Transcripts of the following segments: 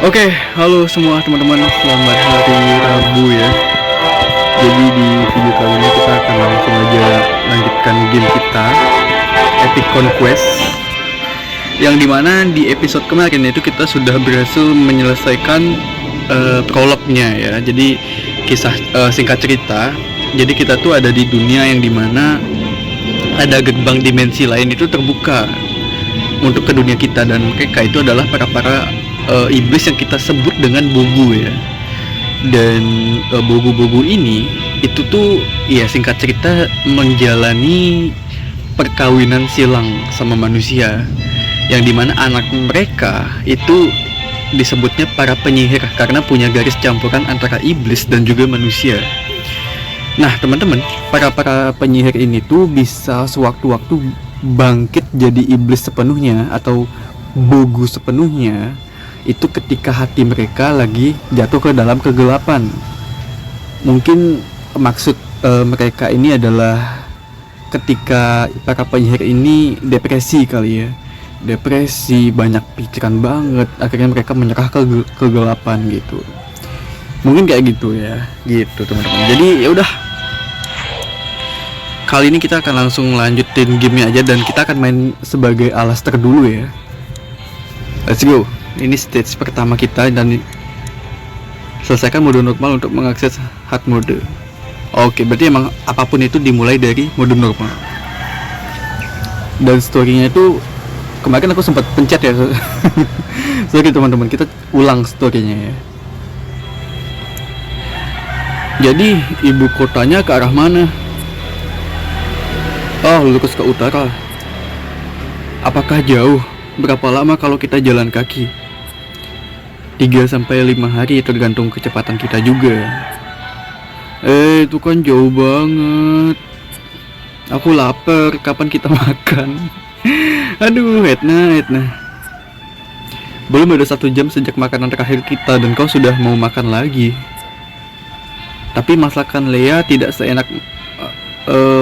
Oke, halo semua teman-teman, selamat hari Rabu ya. Jadi di video kali ini kita akan langsung aja lanjutkan game kita, Epic Conquest. Yang dimana di episode kemarin itu kita sudah berhasil menyelesaikan prolognya ya. Jadi kisah singkat cerita. Jadi kita tuh ada di dunia yang dimana ada gerbang dimensi lain itu terbuka untuk ke dunia kita, dan mereka itu adalah para iblis yang kita sebut dengan bogu ya. Dan bogu-bogu ini itu tuh ya singkat cerita menjalani perkawinan silang sama manusia, yang dimana anak mereka itu disebutnya para penyihir karena punya garis campuran antara iblis dan juga manusia. Nah teman-teman, para penyihir ini tuh bisa sewaktu-waktu bangkit jadi iblis sepenuhnya atau bogu sepenuhnya, itu ketika hati mereka lagi jatuh ke dalam kegelapan. Mungkin maksud mereka ini adalah ketika para penyihir ini depresi kali ya, depresi, banyak pikiran banget, akhirnya mereka menyerah ke kegelapan gitu. Mungkin kayak gitu ya, gitu teman-teman. Jadi ya udah, kali ini kita akan langsung lanjutin gamenya aja, dan kita akan main sebagai Alastor dulu ya. Let's go. Ini stage pertama kita, dan selesaikan mode normal untuk mengakses hard mode. Oke, berarti emang apapun itu dimulai dari mode normal. Dan storynya itu kemarin aku sempat pencet ya. Sorry teman-teman, kita ulang storynya ya. Jadi ibu kotanya ke arah mana? Oh, lurus ke utara. Apakah jauh? Berapa lama kalau kita jalan kaki? 3-5 hari, tergantung kecepatan kita juga. Itu kan jauh banget. Aku lapar, kapan kita makan? Aduh, Edna. Belum ada 1 jam sejak makanan terakhir kita, dan kau sudah mau makan lagi. Tapi masakan Lea tidak seenak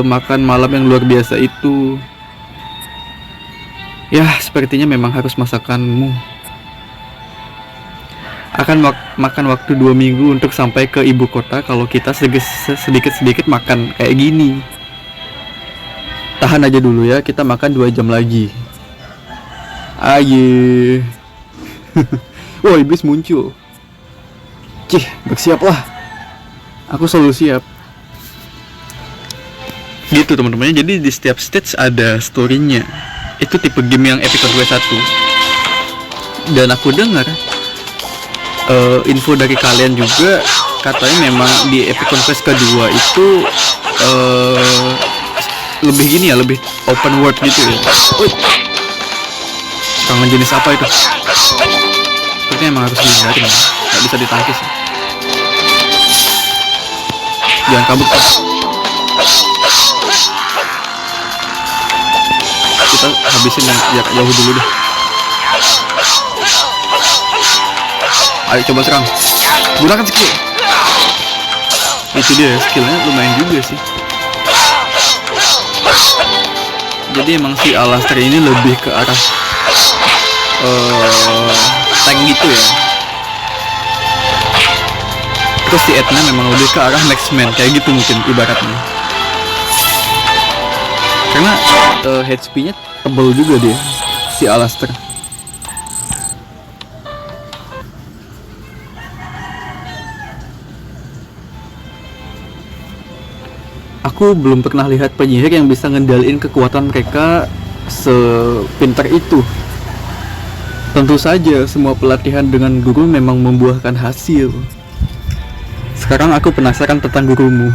makan malam yang luar biasa itu. Ya, sepertinya memang harus masakanmu. Akan makan waktu 2 minggu untuk sampai ke ibu kota kalau kita sedikit-sedikit makan kayak gini. Tahan aja dulu ya, kita makan 2 jam lagi. Aye. Wah, iblis muncul. Cih, bersiaplah. Aku selalu siap. Gitu teman-teman. Jadi di setiap stage ada story-nya. Itu tipe game yang Epic Conquest 1. Dan aku dengar info dari kalian juga, katanya memang di Epic Conquest kedua itu lebih gini ya, lebih open world gitu ya. Serangan jenis apa itu? Sepertinya emang harus dihindari, nggak bisa ditangkis. Jangan kabur. Kita habisin yang jarak jauh dulu deh. Ayo coba serang. Gunakan skill. Itu dia, skillnya lumayan juga sih. Jadi emang si Alastor ini lebih ke arah tank gitu ya. Terus si Edna memang lebih ke arah marksman, kayak gitu mungkin ibaratnya. Karena HP-nya tebel juga dia, si Alastor. Aku belum pernah lihat penyihir yang bisa ngendaliin kekuatan mereka sepintar itu. Tentu saja semua pelatihan dengan guru memang membuahkan hasil. Sekarang aku penasaran tentang gurumu.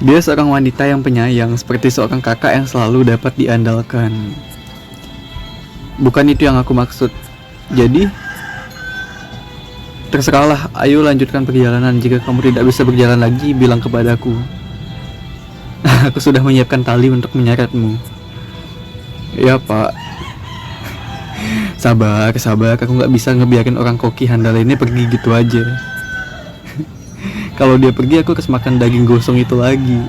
Dia seorang wanita yang penyayang, seperti seorang kakak yang selalu dapat diandalkan. Bukan itu yang aku maksud. Jadi, terserahlah, ayo lanjutkan perjalanan. Jika kamu tidak bisa berjalan lagi, bilang kepadaku. Aku sudah menyiapkan tali untuk menyeretmu. Ya pak. Sabar, aku nggak bisa ngebiarin orang koki handal ini pergi gitu aja. Kalau dia pergi, aku harus makan daging gosong itu lagi.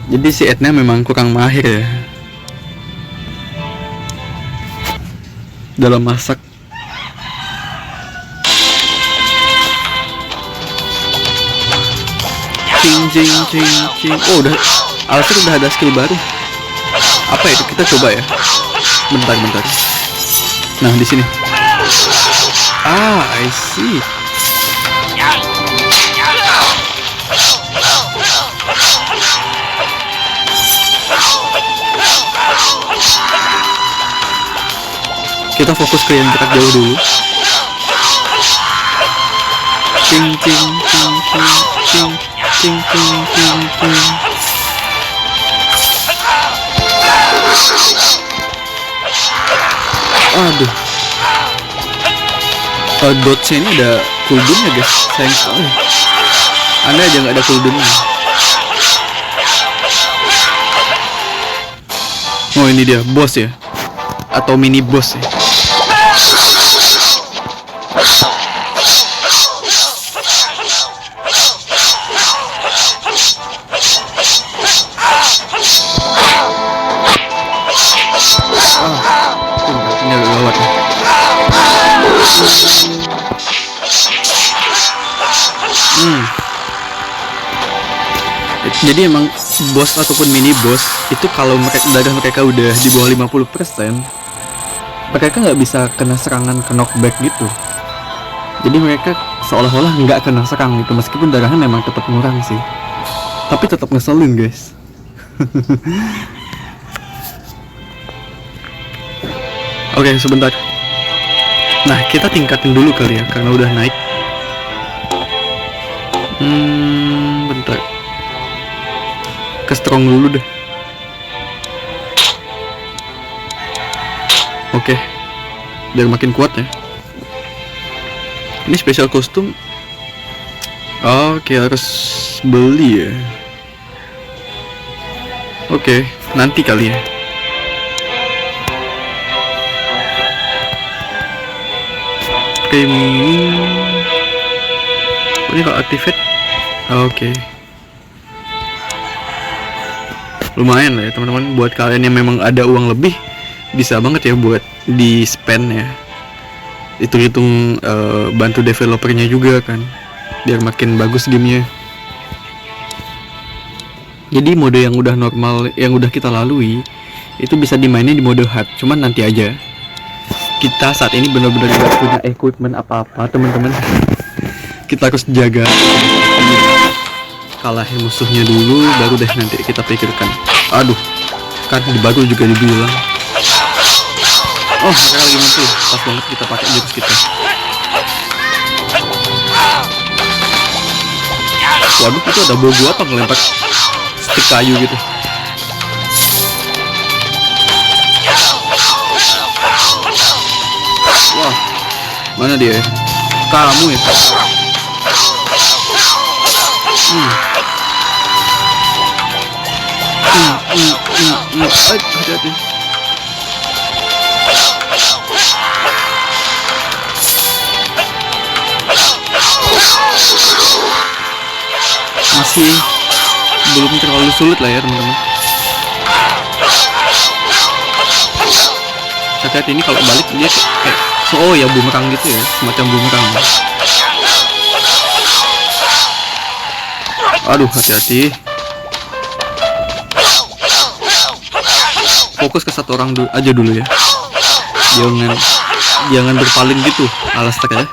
Jadi si Edna memang kurang mahir ya. dalam masak. Cing. Oh, udah Alastor udah ada skill baru. Apa itu? Kita coba ya. Bentar. Nah, di sini. I see. Kita fokus ke yang dekat jauh dulu. Cing. Aduh. Dodge ini ada cooldownnya guys, sayang sekali. Anda aja nggak ada cooldownnya. Oh, ini dia boss ya, atau mini boss ya. Ini agak gawat ya. Jadi emang boss ataupun mini boss itu kalau darah mereka udah di bawah 50%, mereka nggak bisa kena serangan, ke knockback gitu. Jadi mereka seolah-olah nggak kena serang gitu, meskipun darahnya memang tetap ngurang sih, tapi tetap ngeselin guys. Oke, sebentar. Nah, kita tingkatin dulu kali ya, karena udah naik. Bentar. Ke strong dulu deh. Oke. Biar makin kuat ya. Ini special kostum. Oke, harus beli ya. Oke, nanti kali ya. Oke, ini kalau activate, oke. Lumayan lah ya teman-teman, buat kalian yang memang ada uang lebih, bisa banget ya buat di spend ya. Hitung-hitung bantu developernya juga kan, biar makin bagus gamenya. Jadi mode yang udah normal, yang udah kita lalui, itu bisa dimainin di mode hard, cuman nanti aja. Kita saat ini benar-benar gak punya equipment apa-apa teman-teman. Kita harus jaga kalahin musuhnya dulu, baru deh nanti kita pikirkan. Aduh, kan di baru juga dibilang. Oh, mereka lagi muncul, pas banget kita pakai jurus kita. Waduh, itu ada bogo apa ngelempar stick kayu gitu. Wah, mana dia? Kamu ya? Hati-hati. Masih belum terlalu sulit lah ya teman-teman. Hati-hati, ini kalau balik dia kayak oh ya bumerang gitu ya, semacam bumerang. Aduh, hati-hati. Fokus ke satu orang aja dulu ya. Jangan berpaling gitu, Alastor ya.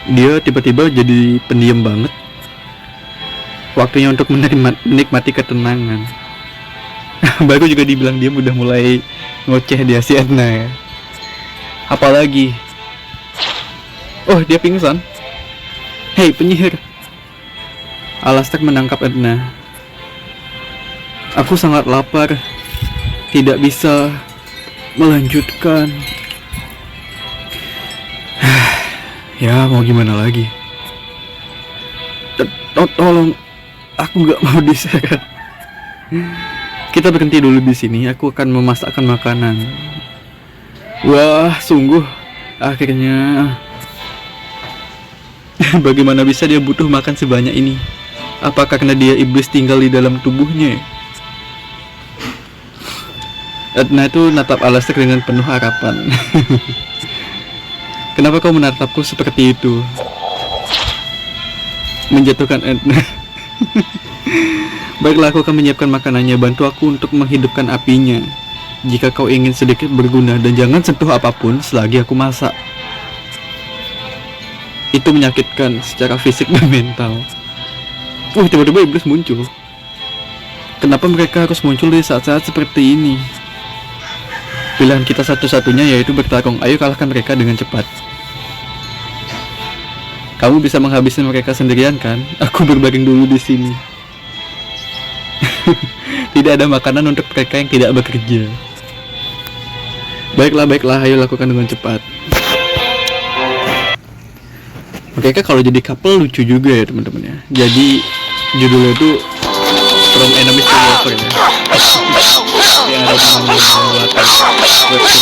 Dia tiba-tiba jadi pendiam banget. Waktunya untuk menikmati ketenangan. Baru juga dibilang dia udah mulai ngoceh di Asiana ya. Apalagi, oh dia pingsan. Hei penyihir. Alastor menangkap Edna. Aku sangat lapar, tidak bisa melanjutkan. Ya mau gimana lagi. Tolong, aku nggak mau diseret. Kita berhenti dulu di sini. Aku akan memasakkan makanan. Wah, sungguh Akhirnya, bagaimana bisa dia butuh makan sebanyak ini? Apa karena dia iblis tinggal di dalam tubuhnya? Edna itu natap Alastor dengan penuh harapan. Kenapa kau menatapku seperti itu? Menjatuhkan Edna. Baiklah, aku akan menyiapkan makanannya. Bantu aku untuk menghidupkan apinya jika kau ingin sedikit berguna, dan jangan sentuh apapun selagi aku masak. Itu menyakitkan secara fisik dan mental. Tiba-tiba iblis muncul. Kenapa mereka harus muncul di saat-saat seperti ini? Pilihan kita satu-satunya yaitu bertarung. Ayo kalahkan mereka dengan cepat. Kamu bisa menghabiskan mereka sendirian kan? Aku berbaring dulu di sini. Tidak ada makanan untuk mereka yang tidak bekerja. Baiklah, ayo lakukan dengan cepat. Mereka kalau jadi couple lucu juga ya teman-teman ya. Jadi judulnya itu From Enemies to Lover ya. Yang ada teman-teman webtoon gitu.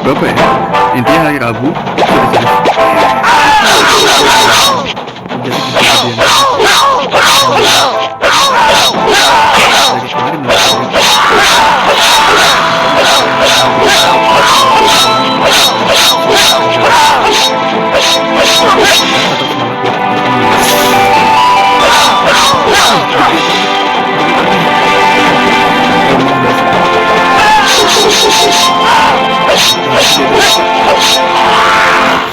Berapa ya? Intinya hari Rabu.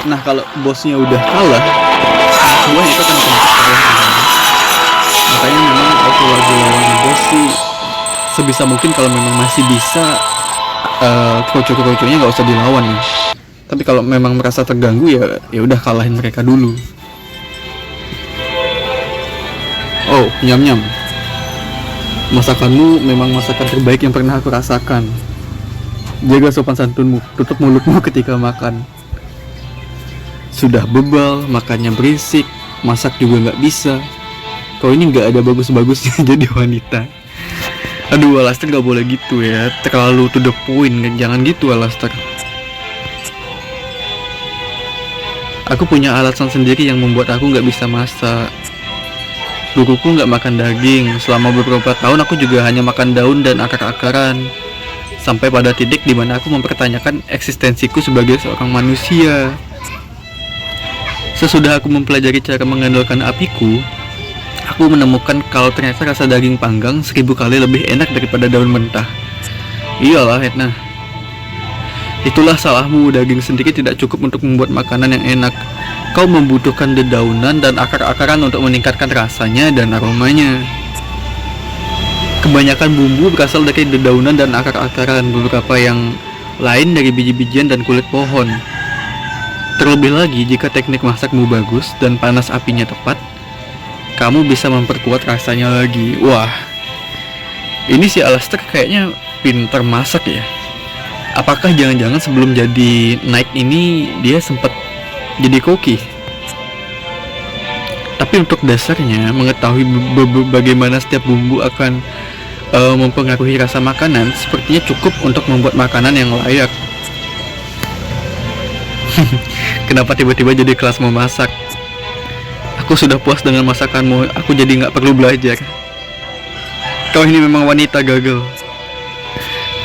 Nah, kalau bosnya udah kalah, semua itu kan akan kalah. Makanya memang aku lagi lawan bos sih, sebisa mungkin kalau memang masih bisa kroco-kroconya nggak usah dilawan nih. Tapi kalau memang merasa terganggu ya udah kalahin mereka dulu. Oh, nyam-nyam. Masakanmu memang masakan terbaik yang pernah aku rasakan. Jaga sopan santunmu, tutup mulutmu ketika makan. Sudah bebal, makannya berisik, masak juga nggak bisa. Kau ini nggak ada bagus-bagusnya jadi wanita. Aduh, Alastor nggak boleh gitu ya, terlalu to the point. Jangan gitu Alastor. Aku punya alasan sendiri yang membuat aku nggak bisa masak. Guruku nggak makan daging. Selama beberapa tahun aku juga hanya makan daun dan akar-akaran. Sampai pada titik dimana aku mempertanyakan eksistensiku sebagai seorang manusia. Sesudah aku mempelajari cara mengandalkan apiku, aku menemukan kalau ternyata rasa daging panggang 1000 kali lebih enak daripada daun mentah. Iyalah Edna, itulah salahmu. Daging sendiri tidak cukup untuk membuat makanan yang enak. Kau membutuhkan dedaunan dan akar-akaran untuk meningkatkan rasanya dan aromanya. Kebanyakan bumbu berasal dari dedaunan dan akar-akaran, beberapa yang lain dari biji-bijian dan kulit pohon. Terlebih lagi, jika teknik masakmu bagus dan panas apinya tepat, kamu bisa memperkuat rasanya lagi. Wah, ini si Alastor kayaknya pintar masak ya. Apakah jangan-jangan sebelum jadi knight ini dia sempat jadi koki? Tapi untuk dasarnya, mengetahui bagaimana setiap bumbu akan mempengaruhi rasa makanan sepertinya cukup untuk membuat makanan yang layak. Kenapa tiba-tiba jadi kelas memasak? Aku sudah puas dengan masakanmu. Aku jadi nggak perlu belajar. Kau ini memang wanita gagal.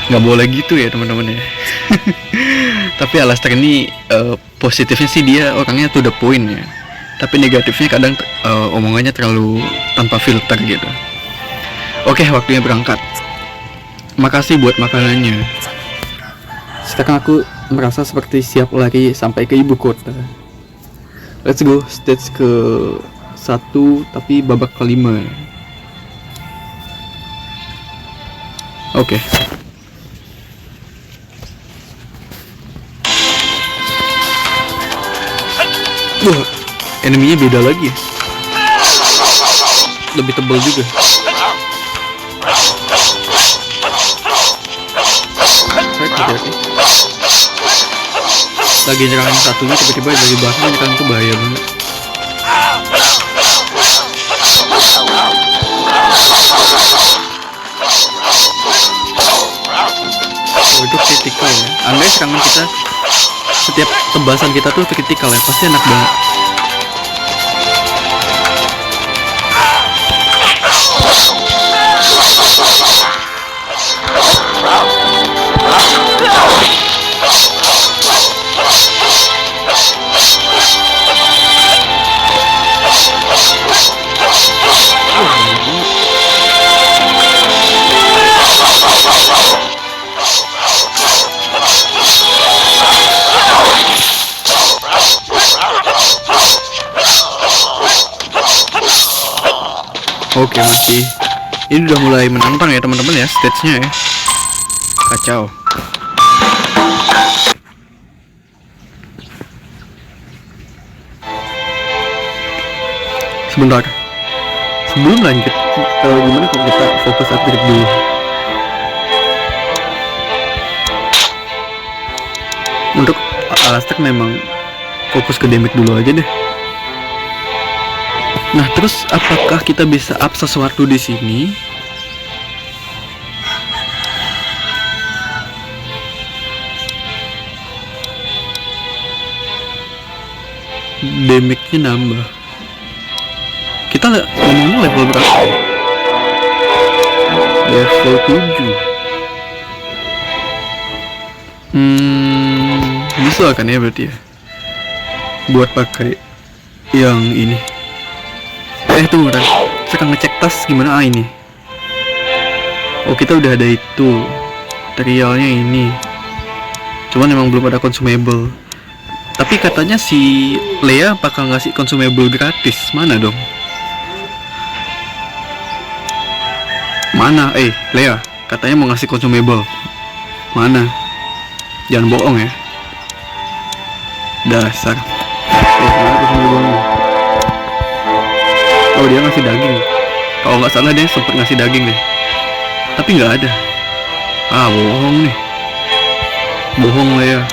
Nggak boleh gitu ya teman-teman ya. Tapi Alastair ini positifnya sih dia orangnya to the point ya. Tapi negatifnya kadang omongannya terlalu tanpa filter gitu. Oke, waktunya berangkat. Makasih buat makanannya. Sekarang aku merasa seperti siap lari sampai ke ibu kota. Let's go, stage ke 1 tapi babak kelima. Oke. Wah, eneminya beda lagi. Lebih tebal juga. Hati-hati. Lagi nyerang satunya tiba-tiba dari belakang nyerang, itu bahaya banget. Oh, itu kritikal ya. Andai serangan kita, setiap tebasan kita tuh kritikal ya, pasti enak banget. Oke, masih. Ini udah mulai menantang ya teman-teman ya, stage-nya ya. Kacau. Sebentar. Sebelum lanjut, gimana kalau kita fokus upgrade dulu? Untuk Alastair memang fokus ke damage dulu aja deh. Nah, terus apakah kita bisa up sesuatu di sini? Damage-nya nambah. Kita ngomongnya level berapa? Level 7. Bisa kan ya berarti ya? Buat pakai yang ini. Tunggu bentar. Saya ngecek tas gimana ini. Oh, kita udah ada itu. Materialnya ini. Cuman emang belum ada consumable. Tapi katanya si Lea bakal ngasih consumable gratis. Mana dong? Mana? Lea, katanya mau ngasih consumable. Mana? Jangan bohong ya. Dasar. Mana consumable-nya? Oh, dia ngasih daging. Kalau nggak salah dia sempet ngasih daging deh. Tapi nggak ada. Bohong nih. Bohong Lea.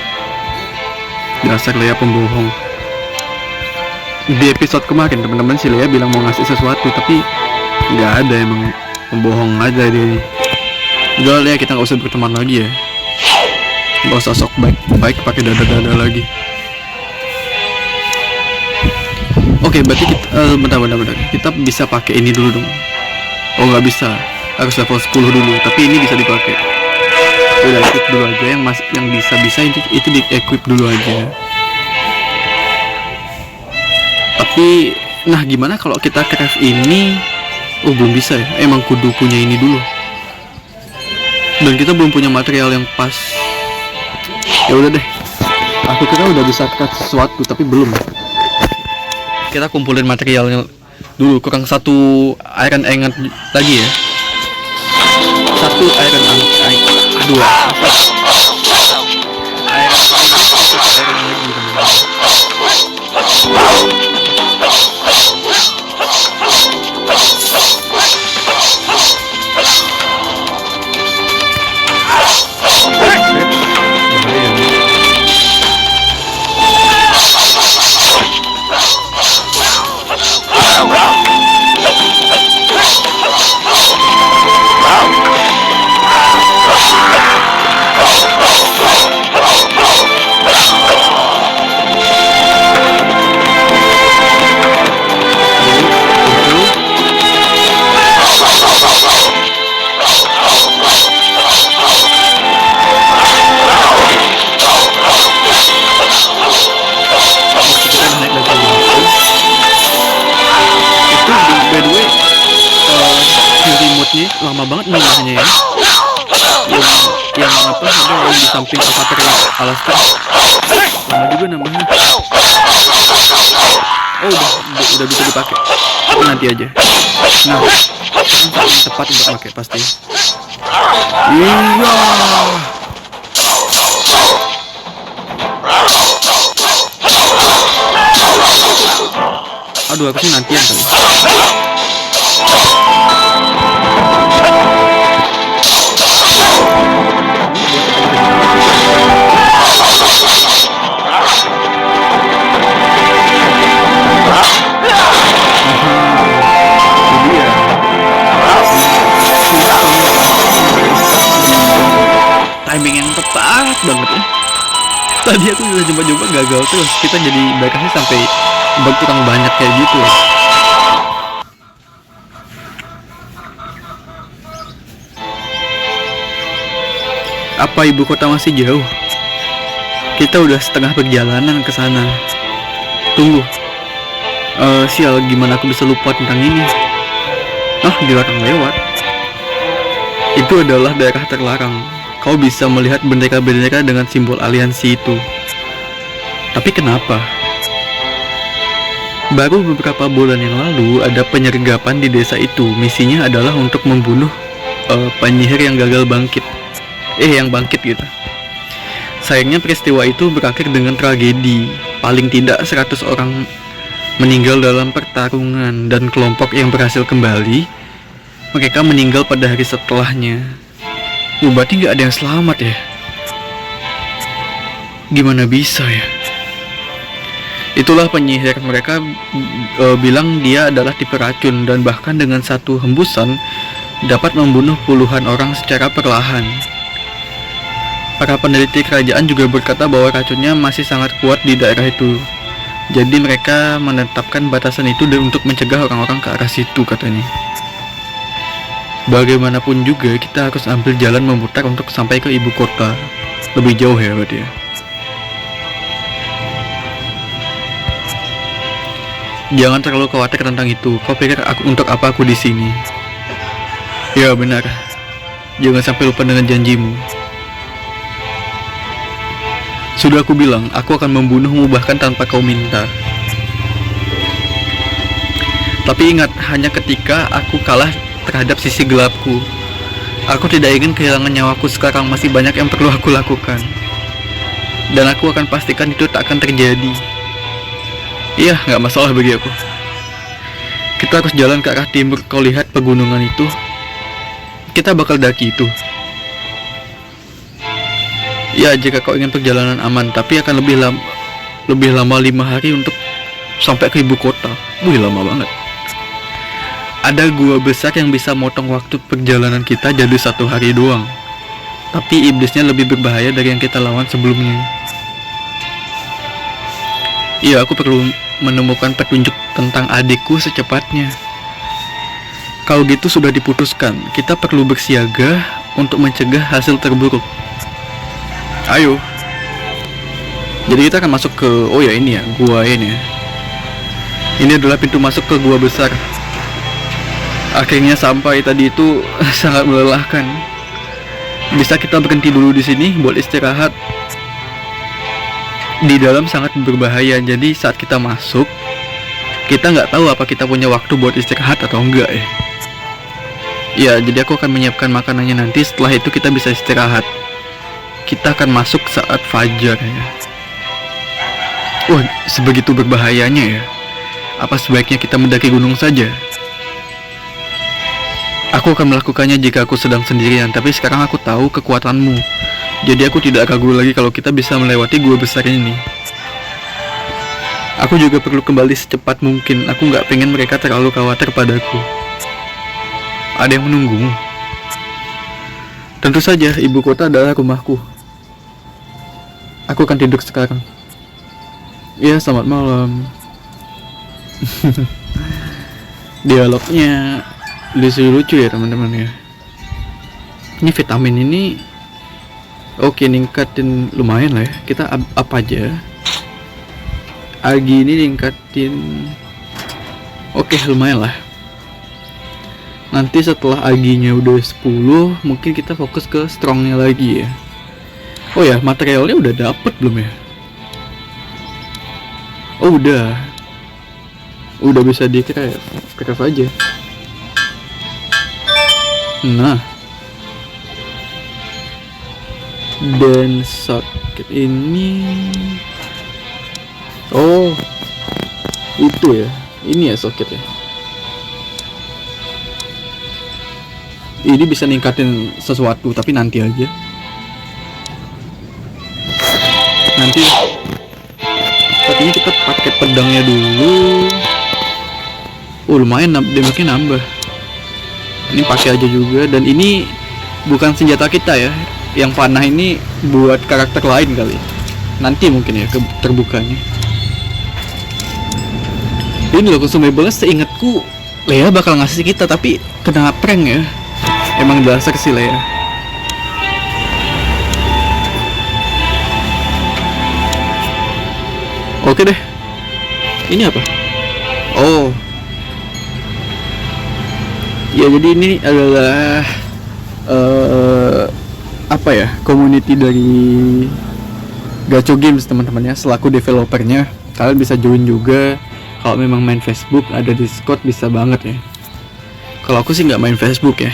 Dasar Lea pembohong. Di episode kemarin teman-teman si Lea bilang mau ngasih sesuatu, tapi nggak ada, emang pembohong aja dia nih. Udah Lea, kita nggak usah berteman lagi ya. Nggak usah sok baik pakai dada-dada lagi. Oke, berarti kita bentar. Kita bisa pakai ini dulu dong. Oh, nggak bisa. Harus level 10 dulu. Tapi ini bisa dipakai. Udah equip dulu aja yang bisa itu di equip dulu aja. Tapi nah gimana kalau kita craft ini? Oh, belum bisa ya. Emang kudu punya ini dulu. Dan kita belum punya material yang pas. Ya udah deh. Aku kira udah bisa craft sesuatu tapi belum. Kita kumpulin materialnya dulu, kurang 1 iron ingot lagi ya. 1 iron ingot. Aduh, iron lagi. Ini lama banget namanya ya. Yang apa ada yang di samping Avatar Alaska. Lama juga namanya. Oh udah bisa dipakai. Tapi nanti aja. Nah, kan tepat untuk pakai pasti. Iya. Aduh, aku sih nantian kali. Timing yang tepat banget ya. Tadi aku udah coba-coba gagal terus. Kita jadi bakasnya sampai berkurang banyak kayak gitu ya. Apa ibu kota masih jauh? Kita udah setengah perjalanan ke sana. Tunggu. Sial, gimana aku bisa lupa tentang ini? Dilarang lewat. Itu adalah daerah terlarang. Kau bisa melihat bendera-bendera dengan simbol aliansi itu. Tapi kenapa? Baru beberapa bulan yang lalu ada penyergapan di desa itu. Misinya adalah untuk membunuh penyihir yang gagal bangkit. Yang bangkit gitu. Sayangnya peristiwa itu berakhir dengan tragedi. Paling tidak 100 orang meninggal dalam pertarungan, dan kelompok yang berhasil kembali, mereka meninggal pada hari setelahnya. Berarti nggak ada yang selamat ya? Gimana bisa ya? Itulah penyihir. Mereka bilang dia adalah tipe racun, dan bahkan dengan satu hembusan dapat membunuh puluhan orang secara perlahan. Para peneliti kerajaan juga berkata bahwa racunnya masih sangat kuat di daerah itu. Jadi mereka menetapkan batasan itu untuk mencegah orang-orang ke arah situ, katanya. Bagaimanapun juga kita harus ambil jalan memutar untuk sampai ke ibu kota. Lebih jauh ya berarti ya. Jangan terlalu khawatir tentang itu. Kau pikir untuk apa aku di sini? Ya benar. Jangan sampai lupa dengan janjimu. Sudah aku bilang, aku akan membunuhmu bahkan tanpa kau minta. Tapi ingat, hanya ketika aku kalah terhadap sisi gelapku. Aku tidak ingin kehilangan nyawaku sekarang. Masih banyak yang perlu aku lakukan, dan aku akan pastikan itu tak akan terjadi. Iya, gak masalah bagi aku. Kita harus jalan ke arah timur. Kau lihat pegunungan itu? Kita bakal daki itu. Ya, jika kau ingin perjalanan aman, tapi akan lebih lama 5 hari untuk sampai ke ibu kota. Wih, lama banget. Ada gua besar yang bisa motong waktu perjalanan kita jadi 1 hari doang. Tapi iblisnya lebih berbahaya dari yang kita lawan sebelumnya. Iya, aku perlu menemukan petunjuk tentang adikku secepatnya. Kalau gitu sudah diputuskan, kita perlu bersiaga untuk mencegah hasil terburuk. Ayo. Jadi kita akan masuk ke, ini ya, gua ini ya. Ini adalah pintu masuk ke gua besar. Akhirnya sampai. Tadi itu sangat melelahkan. Bisa kita berhenti dulu di sini buat istirahat. Di dalam sangat berbahaya, jadi saat kita masuk, kita nggak tahu apa kita punya waktu buat istirahat atau enggak ya. Ya, jadi aku akan menyiapkan makanannya nanti. Setelah itu kita bisa istirahat. Kita akan masuk saat fajar ya. Wah, sebegitu berbahayanya ya. Apa sebaiknya kita mendaki gunung saja? Aku akan melakukannya jika aku sedang sendirian, tapi sekarang aku tahu kekuatanmu. Jadi aku tidak ragu lagi kalau kita bisa melewati gua besar ini. Aku juga perlu kembali secepat mungkin. Aku nggak pengen mereka terlalu khawatir padaku. Ada yang menunggumu? Tentu saja, ibu kota adalah rumahku. Aku akan tidur sekarang. Ya, selamat malam. Dialognya lucu ya teman-teman ya. Ini vitamin ini oke, ningkatin lumayan lah ya. Kita apa aja. Agi ini ningkatin oke, lumayan lah. Nanti setelah aginya udah 10, mungkin kita fokus ke strongnya lagi ya. Oh ya, materialnya udah dapet belum ya? Oh udah bisa di craft aja. Nah, dan socket ini, oh itu ya, ini ya socket ya. Ini bisa ningkatin sesuatu, tapi nanti aja. Nanti saat ini kita pakai pedangnya dulu. Oh lumayan, damage-nya nambah. Ini pakai aja juga. Dan ini bukan senjata kita ya. Yang panah ini buat karakter lain kali. Nanti mungkin ya terbukanya. Ini loh consumable, seingatku Lea bakal ngasih kita, tapi kena prank ya. Emang dasar sih Lea. Oke deh. Ini apa? Oh. Ya jadi ini adalah apa ya? Community dari Gacho Games teman-teman ya, selaku developernya. Kalian bisa join juga. Kalau memang main Facebook, ada Discord bisa banget ya. Kalau aku sih nggak main Facebook ya.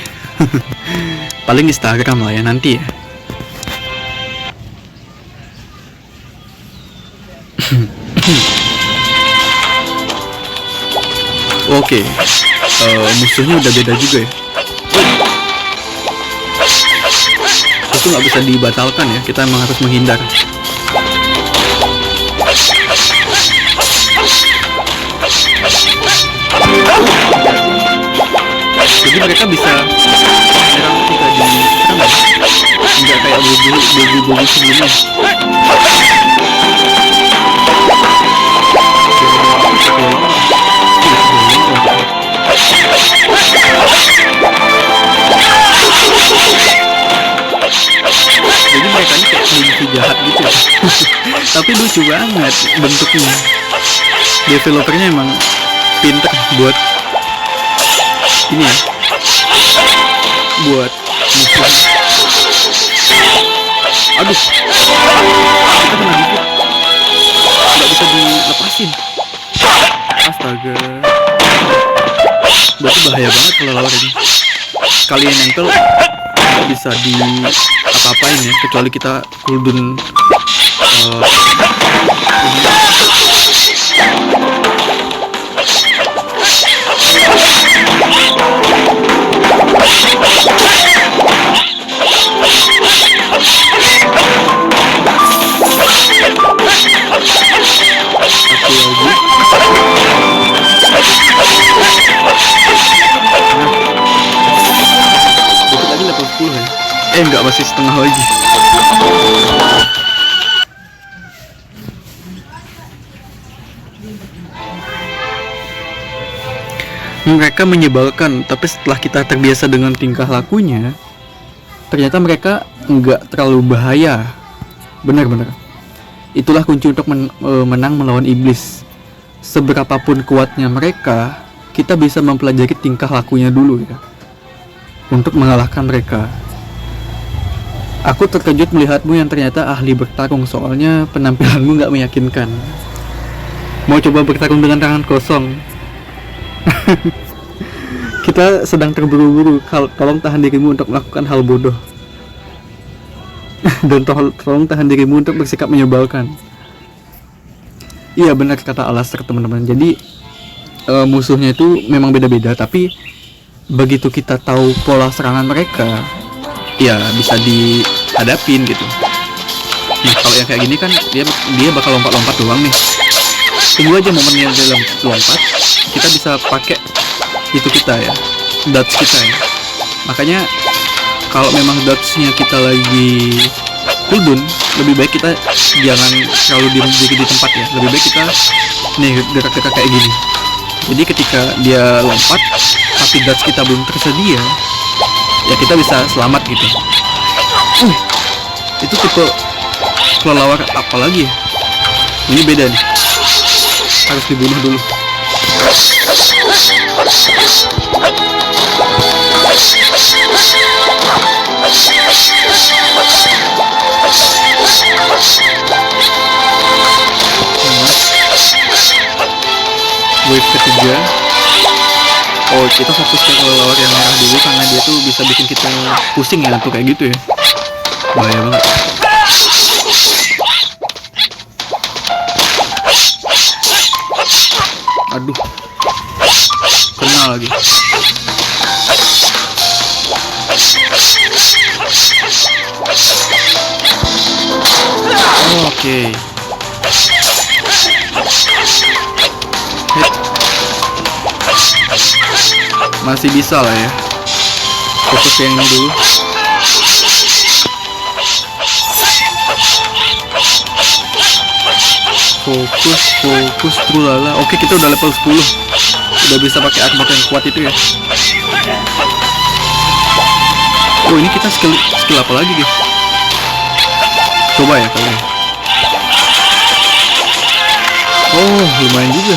Paling Instagram lah ya nanti ya. Oke, musuhnya udah beda juga ya. Itu nggak bisa dibatalkan ya, kita emang harus menghindar. Jadi mereka bisa menyerang kita di sana, nggak kayak bulu sebelumnya. Jadi mereka ini kayak mimpi jahat gitu ya. Tapi lucu banget bentuknya. Developernya emang pinter buat ini ya, buat musuh. Aduh, kita kena dikit, nggak bisa dilepasin. Astaga, berarti bahaya banget kalau lawan ini. Sekali yang nempel nggak bisa di apa-apain ya, kecuali kita cooldown lagi level 10 ya. Enggak, masih setengah lagi. Mereka menyebalkan, tapi setelah kita terbiasa dengan tingkah lakunya, ternyata mereka enggak terlalu bahaya. Benar-benar. Itulah kunci untuk menang melawan iblis. Seberapapun kuatnya mereka, kita bisa mempelajari tingkah lakunya dulu ya, untuk mengalahkan mereka. Aku terkejut melihatmu yang ternyata ahli bertarung, soalnya penampilanmu nggak meyakinkan. Mau coba bertarung dengan tangan kosong? Kita sedang terburu-buru, tolong tahan dirimu untuk melakukan hal bodoh. Dan tolong tahan dirimu untuk bersikap menyebalkan. Iya benar kata Alastair teman-teman. Jadi musuhnya itu memang beda-beda, tapi begitu kita tahu pola serangan mereka, ya bisa dihadapin gitu. Nah kalau yang kayak gini kan dia bakal lompat-lompat doang nih. Tunggu aja momennya dia lompat, kita bisa pakai itu kita ya, dodge kita ya. Makanya kalau memang dodge-nya kita lagi cooldown, lebih baik kita jangan terlalu diri di tempat ya. Lebih baik kita nih gerak-gerak kayak gini. Jadi ketika dia lompat tapi dodge kita belum tersedia, ya kita bisa selamat gitu. Itu tipe kelelawar apa lagi ya? Ini beda nih, harus dibunuh dulu. ketiga. Oh, kita fokus ke kelelawar yang merah dulu karena dia tuh bisa bikin kita pusing ya tuh kayak gitu ya. Bahaya banget. Aduh, kena lagi. Oke. Masih bisa lah ya. Fokus yang ini dulu. Fokus trulala. Oke, kita udah level 10. Udah bisa pakai armor yang kuat itu ya. Oh, ini kita skill apa lagi guys? Coba ya kalian. Oh, lumayan juga.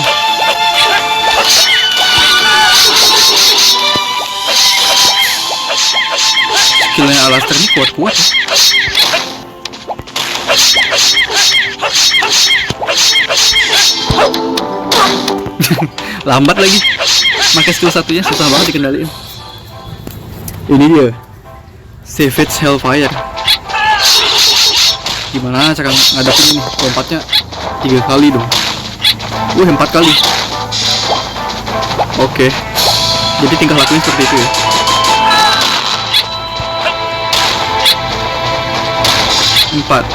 Skillnya Alastair ini kuat-kuat ya. Lambat lagi. Pakai skill satunya susah banget dikendaliin. Ini dia, Savage Hellfire. Gimana cara ngadepin ini? Lompatnya 3 kali dong. 4 kali. Oke. Jadi tingkah lakunya seperti itu ya. Empat.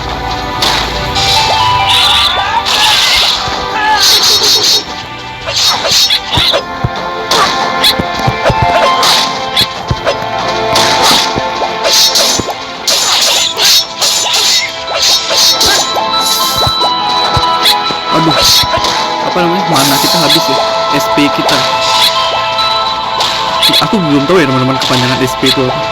Aduh, apa namanya, mana kita habis ya, SP kita. Aku belum tahu ya teman-teman kepanjangan SP itu apa.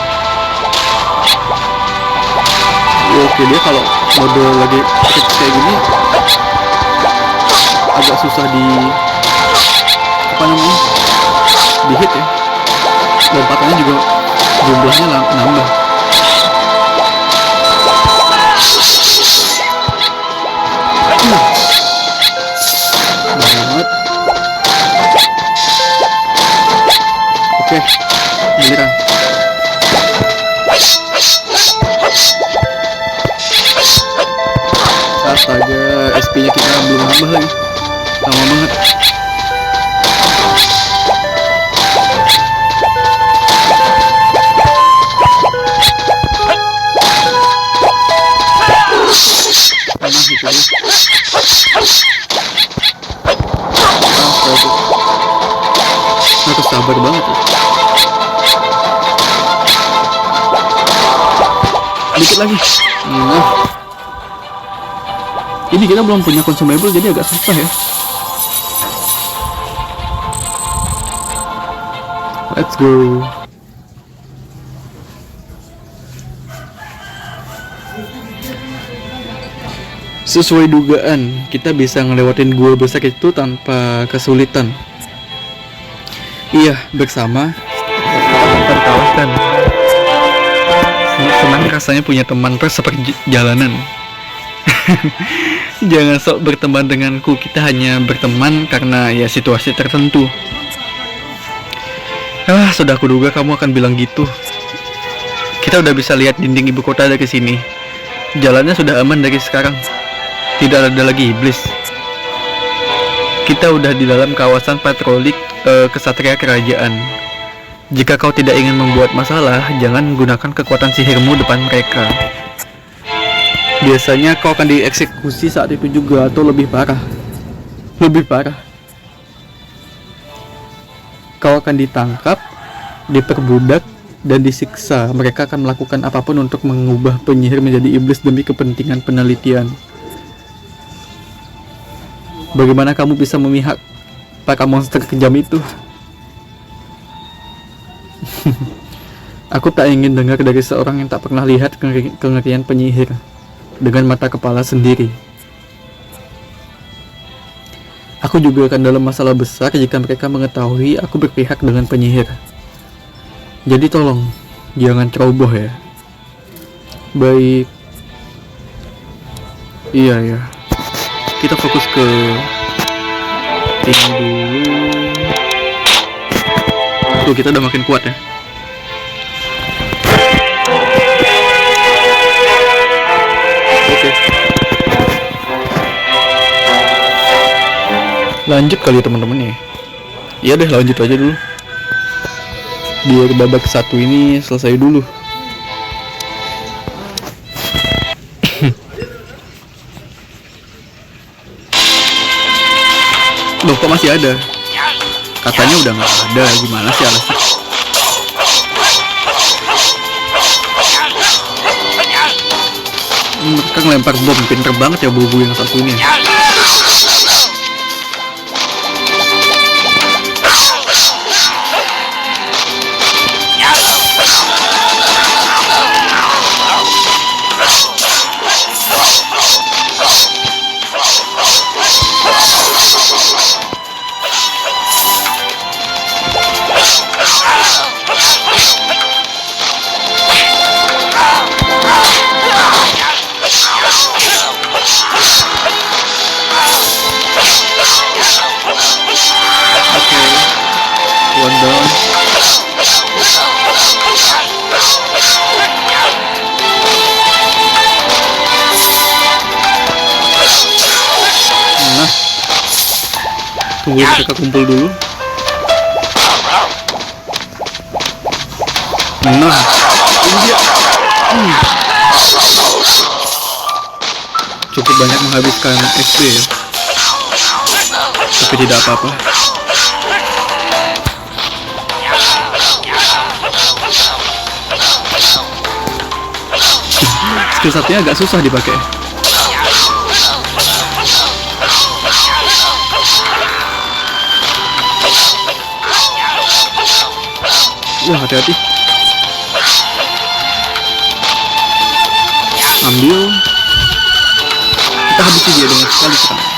Oke, dia kalau mode lagi kayak gini agak susah di apa namanya, di hit ya. Lompatannya juga jumlahnya nambah. Banget. Oke, giliran. Astaga, SP-nya kita belum nambah lagi. Lama banget. Nah, itu dia. Aku sabar banget ya. Dikit lagi. Nah, ini kita belum punya consumable jadi agak susah ya. Let's go. Sesuai dugaan, kita bisa ngelewatin gua besar itu tanpa kesulitan. Iya, bersama tertawakan. Senang rasanya punya teman perjalanan. Jangan sok berteman denganku, kita hanya berteman karena ya situasi tertentu. Sudah aku duga kamu akan bilang gitu. Kita udah bisa lihat dinding ibu kota dari sini. Jalannya sudah aman dari sekarang. Tidak ada lagi iblis. Kita udah di dalam kawasan patroli kesatria kerajaan. Jika kau tidak ingin membuat masalah, jangan gunakan kekuatan sihirmu depan mereka. Biasanya kau akan dieksekusi saat itu juga, atau lebih parah. Lebih parah. Kau akan ditangkap, diperbudak, dan disiksa. Mereka akan melakukan apapun untuk mengubah penyihir menjadi iblis demi kepentingan penelitian. Bagaimana kamu bisa memihak para monster kejam itu? Aku tak ingin dengar dari seorang yang tak pernah lihat kengerian penyihir dengan mata kepala sendiri. Aku juga akan dalam masalah besar jika mereka mengetahui aku berpihak dengan penyihir. Jadi tolong, jangan ceroboh ya. Baik. Iya ya. Kita fokus ke ini dulu. Tuh kita udah makin kuat ya. Oke. Lanjut kali ya teman-teman ya. Iya deh, lanjut aja dulu. Biar babak satu ini selesai dulu. Loh, kok masih ada? Katanya udah nggak ada. Gimana sih alasnya? Mereka ngelempar bom. Pinter banget ya bubu yang satu ini. One down. Nah, tunggu mereka kumpul dulu. Nah, ini dia. Cukup banyak menghabiskan XP ya, tapi tidak apa-apa. Skill satunya agak susah dipakai. Wah, hati-hati. Ambil. Kita habisi dia dengan sekali serangan.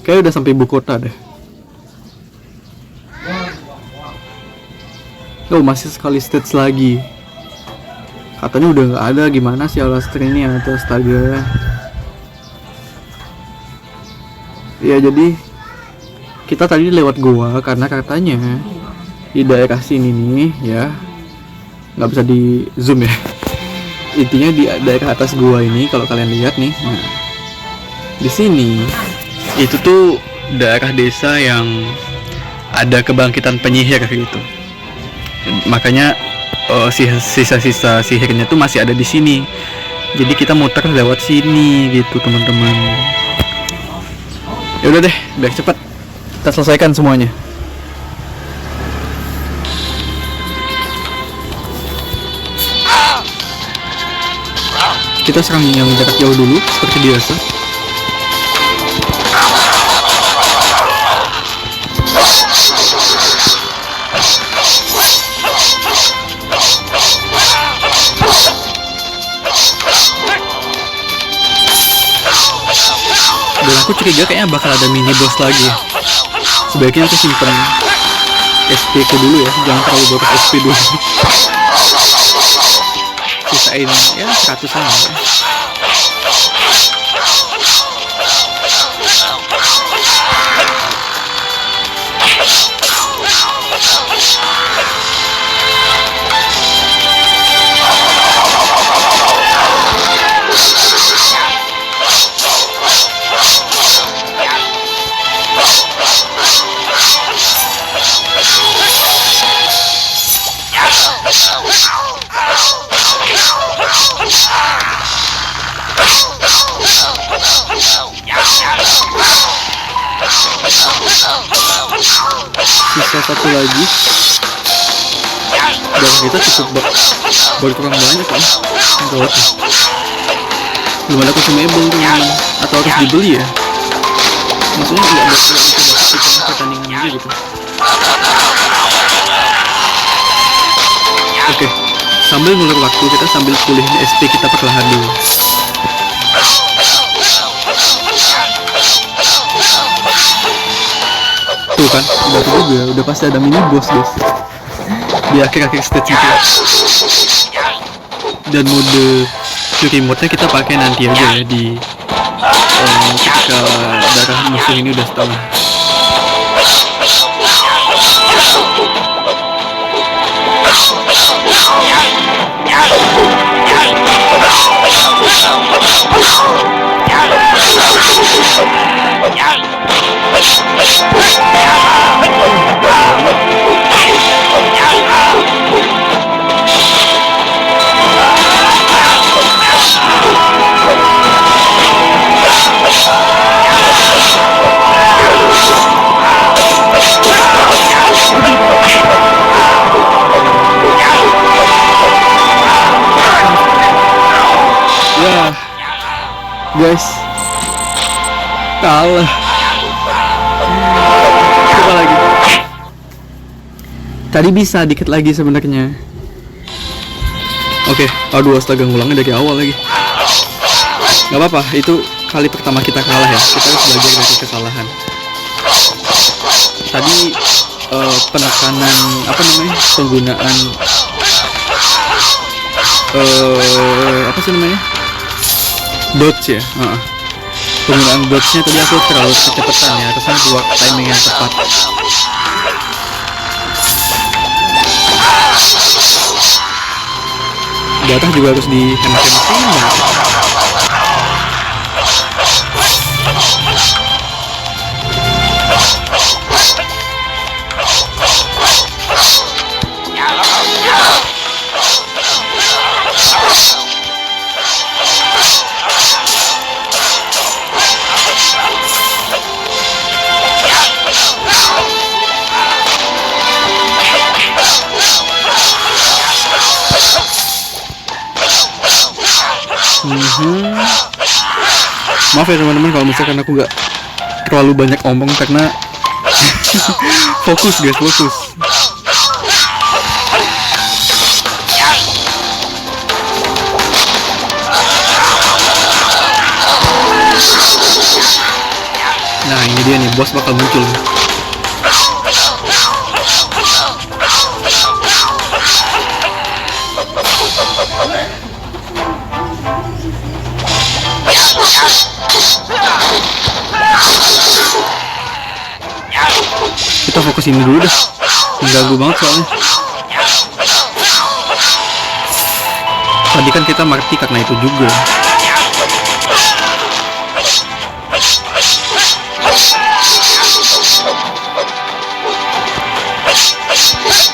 Kayaknya udah sampai ibu kota deh. Oh, masih sekali stage lagi. Katanya udah nggak ada. Gimana sih Alastor ini atau astaga. Ya jadi kita tadi lewat goa karena katanya di daerah sini nih ya, nggak bisa di zoom ya. Intinya di daerah atas goa ini kalau kalian lihat nih, nah di sini itu tuh daerah desa yang ada kebangkitan penyihir gitu. Makanya sisa-sisa sihirnya tuh masih ada di sini. Jadi kita muter lewat sini gitu teman-teman. Ya udah deh, biar cepat kita selesaikan semuanya. Kita serang yang jarak jauh dulu seperti biasa. Dan aku curiga kayaknya bakal ada mini boss lagi. Sebaiknya aku simpen SP ku dulu ya, jangan terlalu boros SP dulu. Sisain ya 100-an ya. Sisa satu lagi dan kita cukup berkurang banyak kan. Belum ada consumable teman-teman, atau harus dibeli ya, maksudnya nggak ada pertandingan aja gitu. Oke, sambil ngulur waktu kita sambil pulihin SP kita perlahan dulu. Tuh kan, udah pasti ada mini boss guys di akhir-akhir stage itu. Dan mode curi mode nya kita pakai nanti aja ya di ketika darah musuh ini udah setengah. Ya, guys, kalah. Coba lagi. Tadi bisa dikit lagi sebenarnya. Oke, aduh astaga, ngulangnya dari awal lagi. Gak apa-apa, itu kali pertama kita kalah ya. Kita harus belajar dari kesalahan. Tadi penekanan penggunaan apa sih namanya? Dodge ya. Penggunaan dodge-nya tadi aku terlalu kecepatan ya. Harusnya buat timing yang tepat. Jatah juga harus dihemat-hematin. Maaf ya teman-teman kalau misalkan aku nggak terlalu banyak omong karena fokus guys, fokus. Nah ini dia nih, bos bakal muncul. Kita fokus ini dulu deh, mengganggu banget soalnya. Tadi kan kita mati karena itu juga.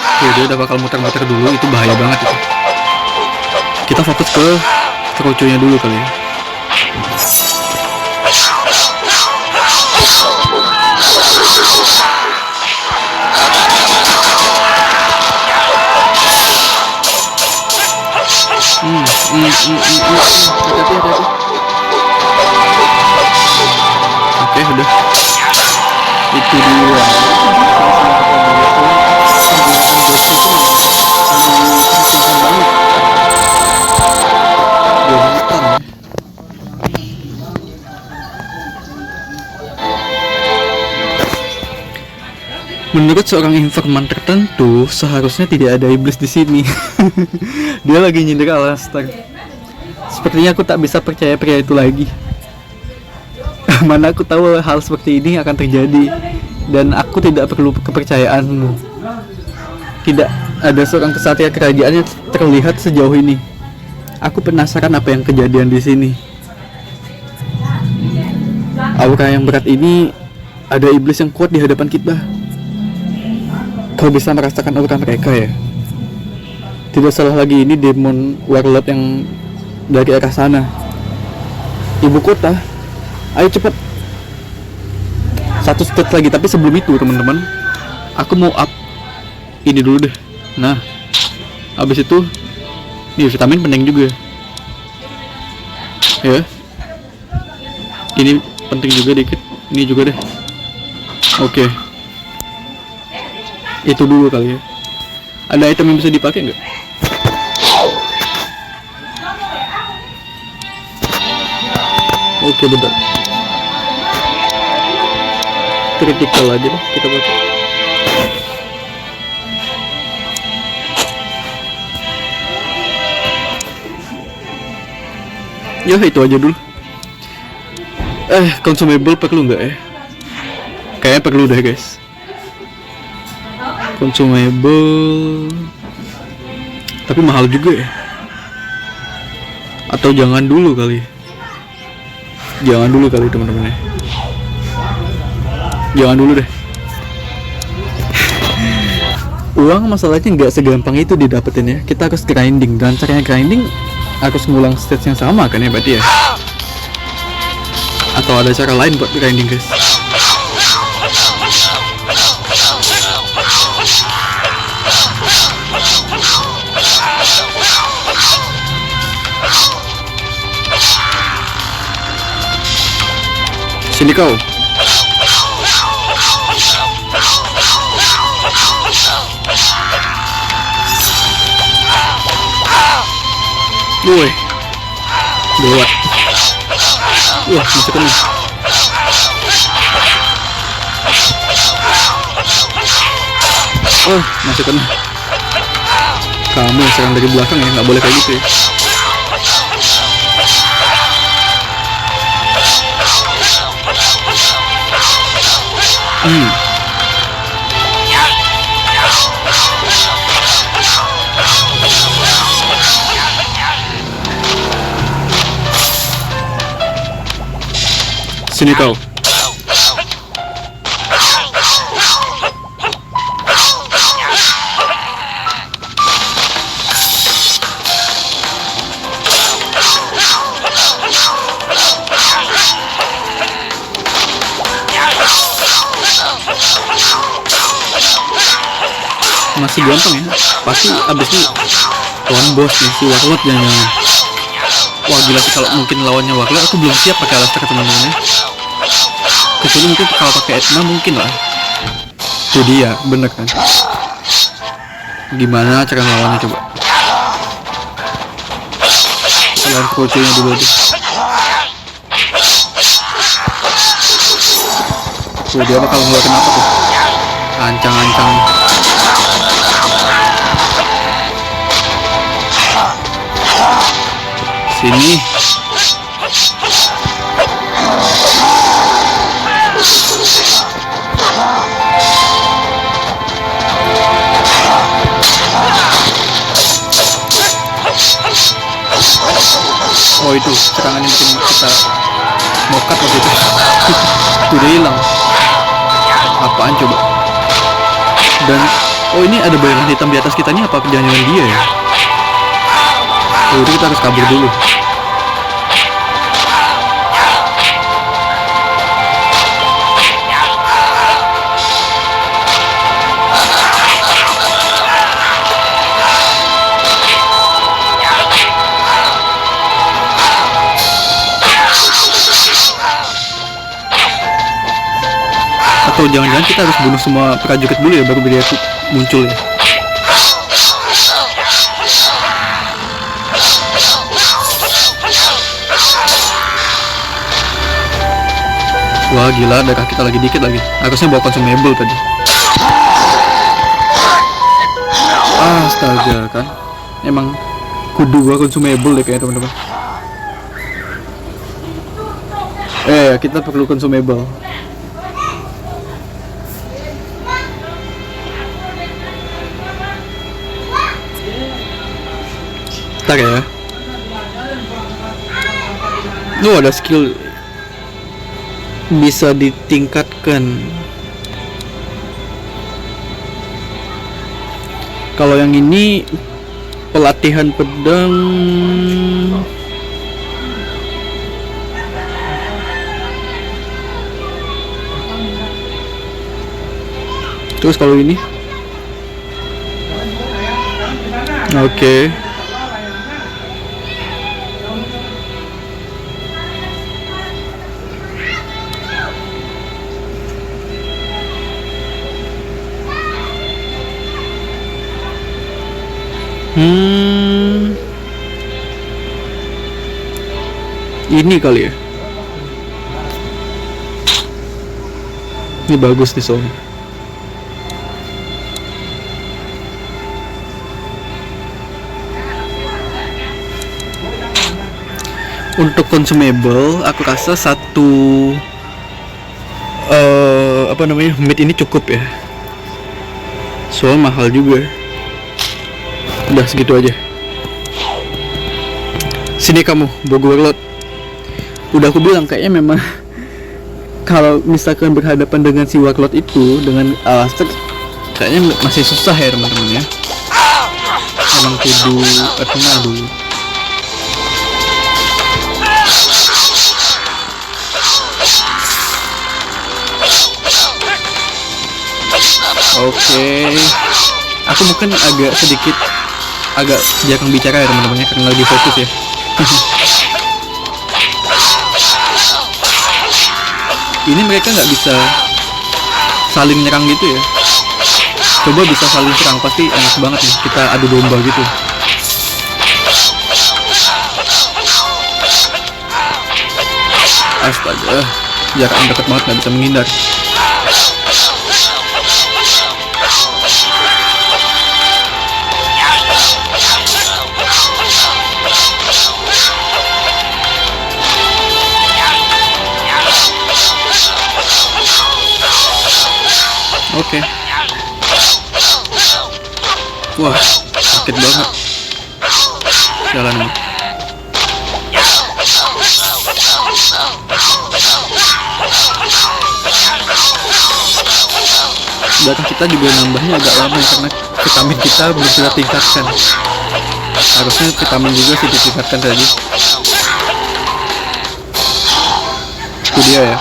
Oke, dia udah bakal muter-muter dulu, itu bahaya banget itu. Kita fokus ke kerucunya dulu kali ya. Hati-hati. Oke, udah. Itu dia. Menurut seorang informan tertentu, seharusnya tidak ada iblis di sini. Dia lagi nyindir Alastor. Sepertinya aku tak bisa percaya pria itu lagi. Mana aku tahu hal seperti ini akan terjadi, dan aku tidak perlu kepercayaanmu. Tidak ada seorang kesatria kerajaan yang terlihat sejauh ini. Aku penasaran apa yang kejadian di sini. Aura yang berat ini, ada iblis yang kuat di hadapan kita. Kau bisa merasakan aura mereka ya? Tidak salah lagi, ini demon warlord yang dari arah sana. Ibu kota. Ayo cepat. 1 stage lagi, tapi sebelum itu teman-teman, aku mau up ini dulu deh. Nah, habis itu nih vitamin penting juga ya. Ini penting juga dikit. Ini juga deh. Oke. Itu dulu kali ya. Ada item yang bisa dipakai nggak? Oke, bentar. Critical aja deh kita pakai. Ya itu aja dulu. Consumable perlu nggak ya? Kayaknya perlu deh guys. Consumable, tapi mahal juga ya. Atau jangan dulu kali. Jangan dulu kali teman-teman ya. Jangan dulu deh. Uang masalahnya nggak segampang itu didapetin ya. Kita harus grinding, dan caranya grinding harus ngulang stage yang sama kan ya berarti ya. Atau ada cara lain buat grinding guys? Sini kau. Woi. Dua. Wah, masih kena. Oh, masih kena. Kamu yang serang dari belakang ya, nggak boleh kayak gitu ya. Sini kau. Masih gampang ya, pasti abis ini lawan bos nih si Warlord jangan. Wah gila sih, kalau mungkin lawannya Warlord aku belum siap pakai Alastor teman-teman ya. Kecuali mungkin kalau pakai Edna mungkin lah. Jadi ya bener kan. Gimana cara lawannya coba? Kalian coachnya dulu aja. Tuh dia bakal ngeluarin apa tuh? Ancang-ancang. Sini. Oh itu serangan yang bikin kita mokat waktu itu. Udah hilang. Apaan coba? Dan oh ini ada bayangan hitam di atas kita, nih apa jangan-jangan dia ya? Oh itu kita harus kabur dulu. Atau jangan-jangan kita harus bunuh semua prajurit dulu ya baru dia muncul ya. Wah gila, darah kita lagi dikit lagi. Harusnya bawa consumable tadi. Astaga kan. Emang kudu gua consumable deh kayaknya teman-teman. Kita perlu consumable. Ntar ya. Ada skill bisa ditingkatkan. Kalau yang ini pelatihan pedang. Terus kalau ini oke. Ini kali ya. Ini bagus nih soalnya. Untuk consumable aku rasa satu meat ini cukup ya, soal mahal juga. Udah segitu aja. Sini kamu Bogor Lot. Udah aku bilang kayaknya memang kalau misalkan berhadapan dengan si Warlord itu dengan Alastair kayaknya masih susah ya teman-teman ya. Emang kudu artinya dulu. Oke. Aku mungkin agak jarang bicara ya teman-teman ya, karena lagi fokus ya. Ini mereka nggak bisa saling nyerang gitu ya. Coba bisa saling serang, pasti enak banget nih, kita adu domba gitu. Astaga, jarak dekat banget, nggak bisa menghindar. Oke. Wah, sakit banget. Jalan ini. Belakang kita juga nambahnya agak lama karena vitamin kita belum kita tingkatkan. Harusnya vitamin juga sih ditingkatkan tadi. Itu dia ya.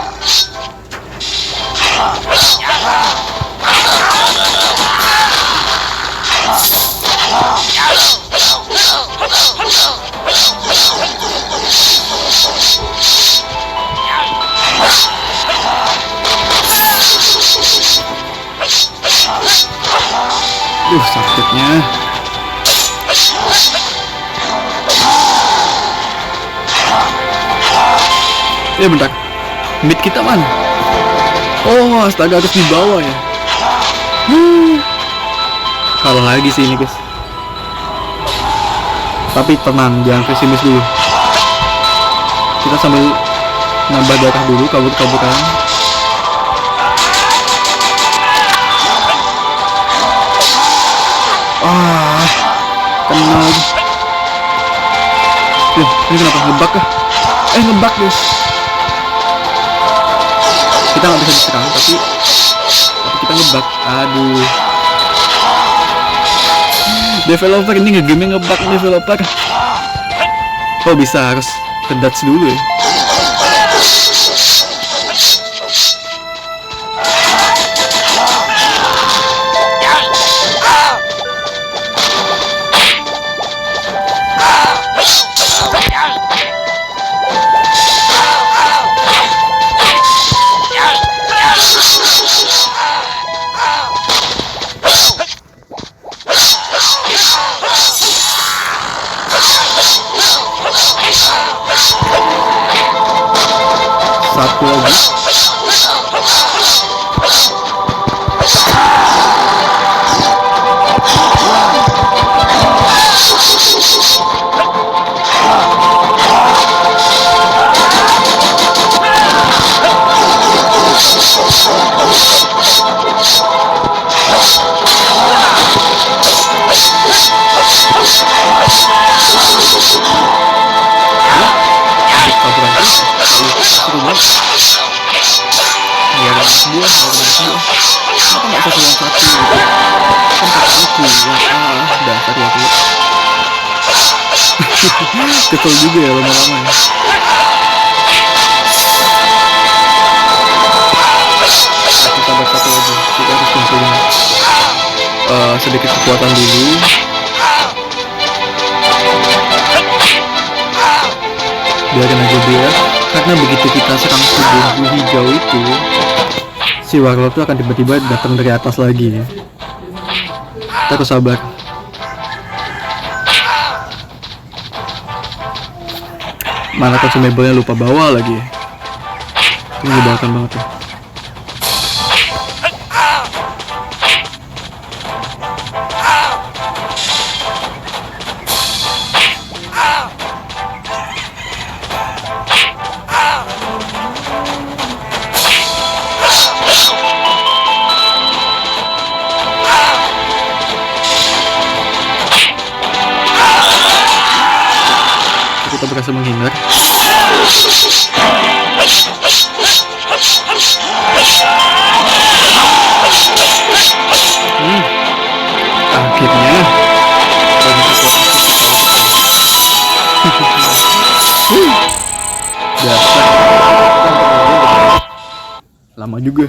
Sakitnya. Ya bentar, mid kita mana? Oh astaga, harus dibawa ya. Kalah lagi sih ini guys. Tapi tenang, jangan pesimis dulu. Kita sambil nambah darah dulu, kabur-kaburan. Kenal. Ini kenapa ngebug kah? Ngebug guys. Kita nggak bisa diserang tapi kita ngebug. Aduh. Developer ini ngegame ngebug developer. Oh bisa, harus ke dodge dulu ya. Satu lagi. Kenapa nggak satu yang satu gitu? Kan katanya kuat. Dasar ya tuh. Kesel juga ya lama-lama ya. Kita sabar satu lagi. Kita harus kumpulin sedikit kekuatan dulu. Biarin aja dia. Karena begitu kita serang tubuh hijau itu, si Warlord itu akan tiba-tiba datang dari atas lagi ya. Kita harus sabar. Mana consumable-nya lupa bawa lagi ya. Ini menyebalkan banget ya. langsung menghindar. Akhirnya dasar lama juga.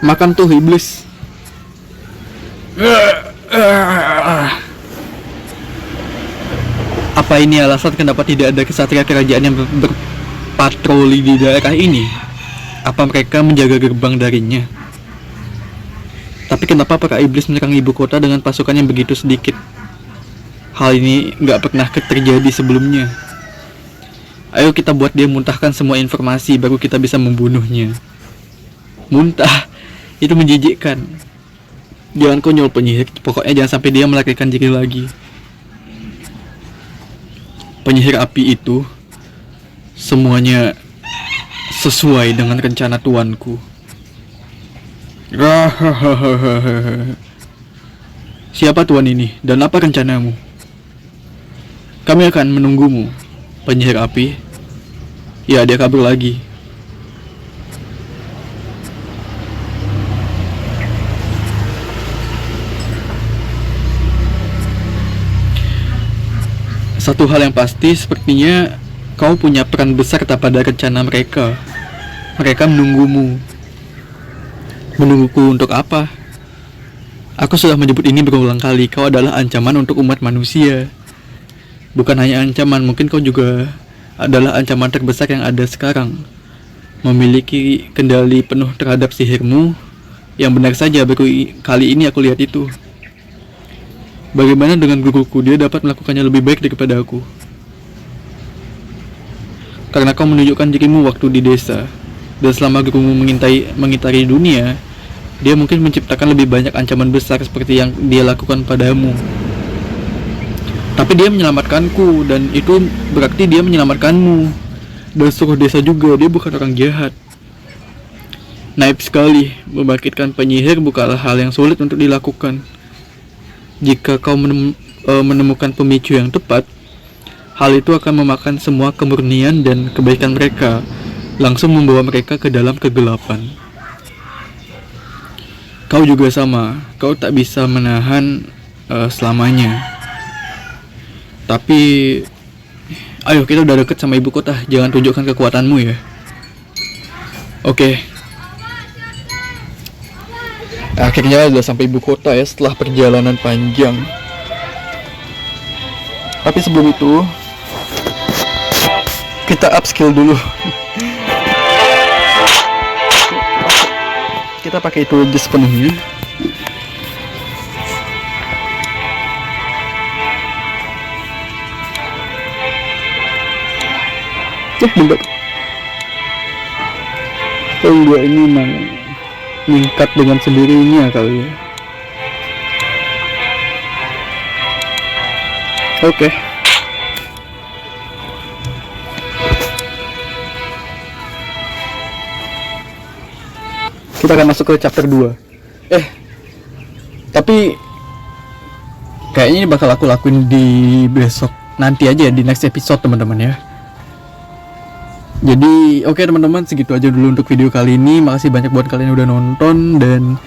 Makan tuh iblis. Apa ini alasan kenapa tidak ada kesatria kerajaan yang berpatroli di daerah ini? Apa mereka menjaga gerbang darinya? Tapi kenapa para iblis menyerang ibu kota dengan pasukan yang begitu sedikit? Hal ini gak pernah terjadi sebelumnya. Ayo kita buat dia muntahkan semua informasi, baru kita bisa membunuhnya. Muntah, itu menjijikkan. Jangan konyol penyihir, pokoknya jangan sampai dia melarikan diri lagi. Penyihir api itu semuanya sesuai dengan rencana tuanku. Siapa tuan ini dan apa rencanamu? Kami akan menunggumu, penyihir api. Ya, dia kabur lagi. Satu hal yang pasti, sepertinya kau punya peran besar pada rencana mereka. Mereka menunggumu. Menungguku untuk apa? Aku sudah menyebut ini berulang kali. Kau adalah ancaman untuk umat manusia. Bukan hanya ancaman, mungkin kau juga adalah ancaman terbesar yang ada sekarang. Memiliki kendali penuh terhadap sihirmu. Yang benar saja, baru kali ini aku lihat itu. Bagaimana dengan guruku? Dia dapat melakukannya lebih baik daripada aku. Karena kau menunjukkan dirimu waktu di desa, dan selama gurumu mengitari dunia, dia mungkin menciptakan lebih banyak ancaman besar seperti yang dia lakukan padamu. Tapi dia menyelamatkanku, dan itu berarti dia menyelamatkanmu. Dan seluruh desa juga, dia bukan orang jahat. Naif sekali, membangkitkan penyihir bukanlah hal yang sulit untuk dilakukan. Jika kau menemukan pemicu yang tepat, hal itu akan memakan semua kemurnian dan kebaikan mereka, langsung membawa mereka ke dalam kegelapan. Kau juga sama, kau tak bisa menahan selamanya. Tapi, ayo kita udah deket sama ibu kota, jangan tunjukkan kekuatanmu ya. Oke. Akhirnya udah sampai ibu kota ya, setelah perjalanan panjang. Tapi sebelum itu, kita upskill dulu. Kita pakai itu aja sepenuhnya. Bentar. Oh enggak, ini memang meningkat dengan sendirinya kali ya. Oke. Kita akan masuk ke chapter 2. Tapi kayaknya ini bakal aku lakuin di besok nanti aja ya, di next episode teman-teman ya. Jadi oke teman-teman, segitu aja dulu untuk video kali ini. Makasih banyak buat kalian yang udah nonton, dan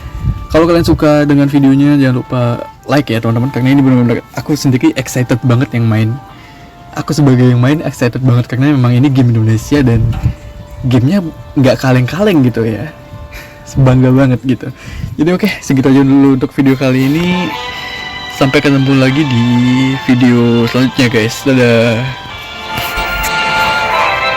kalau kalian suka dengan videonya jangan lupa like ya teman-teman, karena ini benar-benar aku sendiri excited banget yang main. Aku sebagai yang main excited banget karena memang ini game Indonesia dan gamenya nggak kaleng-kaleng gitu ya. Bangga banget gitu. Jadi oke, segitu aja dulu untuk video kali ini. Sampai ketemu lagi di video selanjutnya guys. Dadah.